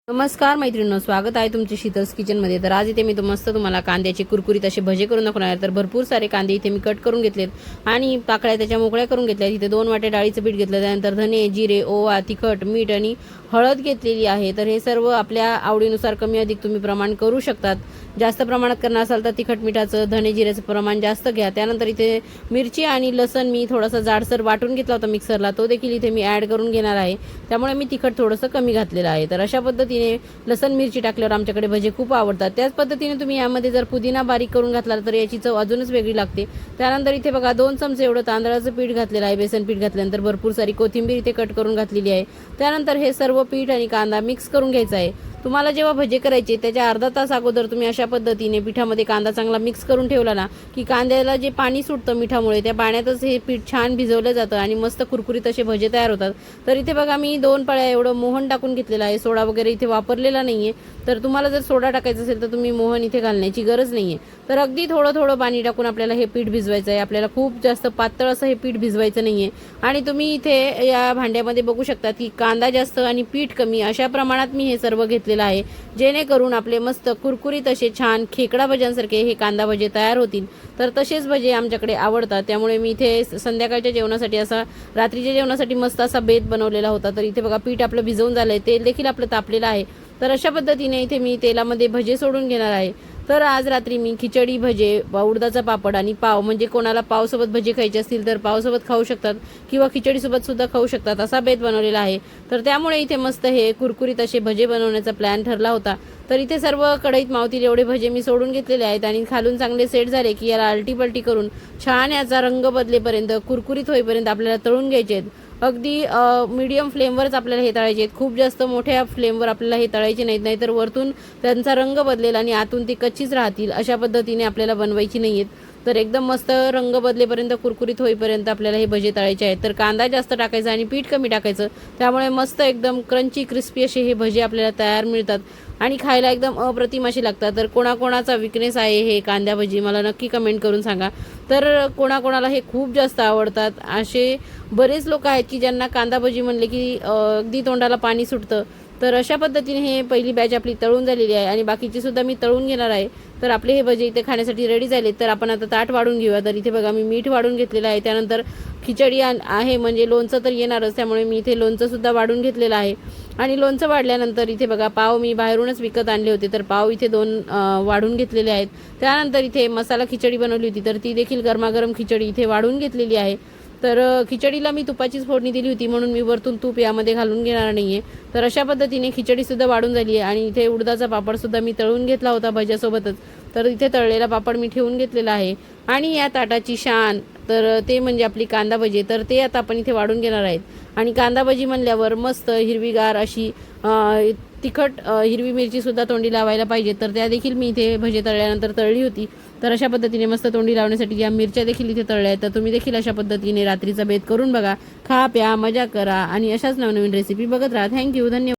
नमस्कार मैत्रिणींनो, स्वागत आहे तुमचे शीतल्स किचनमध्ये। तर आज इथे मी तुम्हाला कांद्याचे कुरकुरीत असे भजे करून दाखवणार आहे। तर भरपूर सारे कांदे इथे मी कट करून घेतलेत आणि पाकळ्या त्याच्या मोकळ्या करून घेतल्या। इथे 2 वाटे डाळीचं पीठ घेतलं, त्यानंतर धने, जिरे, ओवा, तिखट, मीठ आणि हळद घेतलेली आहे। तर हे सर्व आपल्या आवडीनुसार कमी अधिक तुम्ही प्रमाण करू शकतात। जास्त प्रमाणात करणार असाल तर तिखट मिठाचं धने जिऱ्याचं प्रमाण जास्त घ्या। त्यानंतर इथे मिरची आणि लसण मी थोडासा जाडसर वाटून घेतला होता मिक्सरला, तो देखील इथे मी ॲड करून घेणार आहे। त्यामुळे मी तिखट थोडंसं कमी घातलेलं आहे। तर अशा पद्धतीने लसण मिरची टाकल्यावर आमच्याकडे भजे खूप आवडतात। त्याच पद्धतीने तुम्ही यामध्ये जर पुदिना बारीक करून घातला तर याची चव अजूनच वेगळी लागते। त्यानंतर इथे बघा 2 चमचे एवढं तांदळाचं पीठ घातलेलं आहे। बेसन पीठ घातल्यानंतर भरपूर सारी कोथिंबीर इथे कट करून घातलेली आहे। त्यानंतर हे सर्व पीठ आणि कांदा मिक्स करून घ्यायचा आहे। तुम्हाला जेव्हा भजे करायचे त्याच्या अर्धा तास अगोदर तुम्ही अशा पद्धतीने पिठामध्ये कांदा चांगला मिक्स करून ठेवला ना की कांद्याला जे पाणी सुटतं मिठामुळे त्या पाण्यातच हे पीठ छान भिजवलं जातं आणि मस्त कुरकुरीत असे भजे तयार होतात। तर इथे बघा मी 2 पळ्या एवढं मोहन टाकून घेतलेलं आहे। सोडा वगैरे इथे वापरलेला नाहीये। तर तुम्हाला जर सोडा टाकायचा असेल तर तुम्ही मोहन इथे घालण्याची गरज नाहीये। तर अगदी थोडं थोडं पाणी टाकून आपल्याला हे पीठ भिजवायचं आहे। आपल्याला खूप जास्त पातळ असं हे पीठ भिजवायचं नाहीये। आणि तुम्ही इथे या भांड्यामध्ये बघू शकता की कांदा जास्त आणि पीठ कमी अशा प्रमाणात मी हे सर्व घेतलेलं आहे, जेणेकरून आपले मस्त कुरकुरीत असे छान खेकडा भज्यांसारखे हे कांदा भजे तयार होतील। तर तसेच भजे आमच्याकडे आवडतात, त्यामुळे मी इथे संध्याकाळच्या जेवणासाठी असा रात्रीच्या जेवणासाठी मस्त असा बेत बनवलेला होता। तर इथे बघा पीठ आपलं भिजवून झालंय, तेल देखील आपलं तापलेलं आहे। तर अशा पद्धतीने इथे मी तेलामध्ये भजे सोडून घेणार आहे। तर आज रात्री मी खिचडी, भजे, उडदाचा पापड आणि पाव, म्हणजे कोणाला पावसोबत भजे खायचे असतील तर पावसोबत खाऊ शकतात किंवा खिचडीसोबत सुद्धा खाऊ शकतात, असा बेत बनवलेला आहे। तर त्यामुळे इथे मस्त हे कुरकुरीत असे भजे बनवण्याचा प्लॅन ठरला होता। तर इथे सर्व कढईत मावतील एवढे भजे मी सोडून घेतलेले आहेत आणि खालून चांगले सेट झाले की याला आलटी-पलटी करून छान याचा रंग बदलेपर्यंत, कुरकुरीत होईपर्यंत आपल्याला तळून घ्यायचे आहेत। अगदी मीडियम फ्लेमवरच आपल्याला हे तळायचे आहेत। खूप जास्त मोठ्या फ्लेमवर आपल्याला हे तळायचे नाहीत, नाहीतर वरतून त्यांचा रंग बदलेल आणि आतून ती कच्चीच राहतील। अशा पद्धतीने आपल्याला बनवायची नाहीयेत। तर एकदम मस्त रंग बदलेपर्यंत, कुरकुरीत होईपर्यंत आपल्याला हे भजे तळायचे आहेत। तर कांदा जास्त टाकायचा आणि पीठ कमी टाकायचं, त्यामुळे मस्त एकदम क्रंची क्रिस्पी असे हे भजे आपल्याला तयार मिळतात आणि खायला एकदम अप्रतिम असे लागतात। तर कोणाकोणाचा विकनेस आहे हे कांदा भजी मला नक्की कमेंट करून सांगा। तर कोणाकोणाला हे खूप जास्त आवडतात। असे बरेच लोक आहेत की ज्यांना कांदा भजी म्हणले की अगदी तोंडाला पाणी सुटतं। तर अशा पद्धतीने हे पहिली बॅच आपली तळून झालेली आहे आणि बाकीची सुद्धा मी तळून घेणार आहे। तर आपले हे भजे इथे खाण्यासाठी रेडी झाले। तर आपण आता ताट वाढून घेऊया। तर इथे बघा मी मीठ वाढून घेतलेलं आहे। त्यानंतर खिचडी आहे, म्हणजे लोणचं तर येणारच, त्यामुळे मी इथे लोणचं सुद्धा वाढून घेतलेलं आहे। आणि लोणचं वाढल्यानंतर इथे बघा पाव मी बाहेरूनच विकत आणले होते, तर पाव इथे 2 वाढून घेतलेले आहेत। त्यानंतर इथे मसाला खिचडी बनवली होती, तर ती देखील गरमागरम खिचडी इथे वाढून घेतलेली आहे। तर खिचडीला मी तुपाचीच फोडणी दिली होती, म्हणून मी वरतून तूप यामध्ये घालून घेणार नाहीये। तर अशा पद्धतीने खिचडीसुद्धा वाढून झाली आहे आणि इथे उडदाचा पापडसुद्धा मी तळून घेतला होता भज्यासोबतच। तर इथे तळलेला पापड मी ठेवून घेतलेला आहे आणि या ताटाची शान तर ते म्हणजे आपली कांदा भजी। तर ते आता आपण इथे वाढून घेणार आहेत। आणि कांदा भजी म्हणल्यावर मस्त हिरवीगार अशी तिखट हिरवी मिरचीसुद्धा तोंडी लावायला पाहिजे। तर त्या देखील मी इथे भजे तळल्यानंतर तळली होती। तर अशा पद्धतीने मस्त तोंडी लावण्यासाठी या मिरच्या देखील इथे तळल्या आहेत। तर तुम्ही देखील अशा पद्धतीने रात्रीचा बेत करून बघा, खा प्या मजा करा आणि अशाच नवनवीन रेसिपी बघत राहा। थँक्यू, धन्यवाद।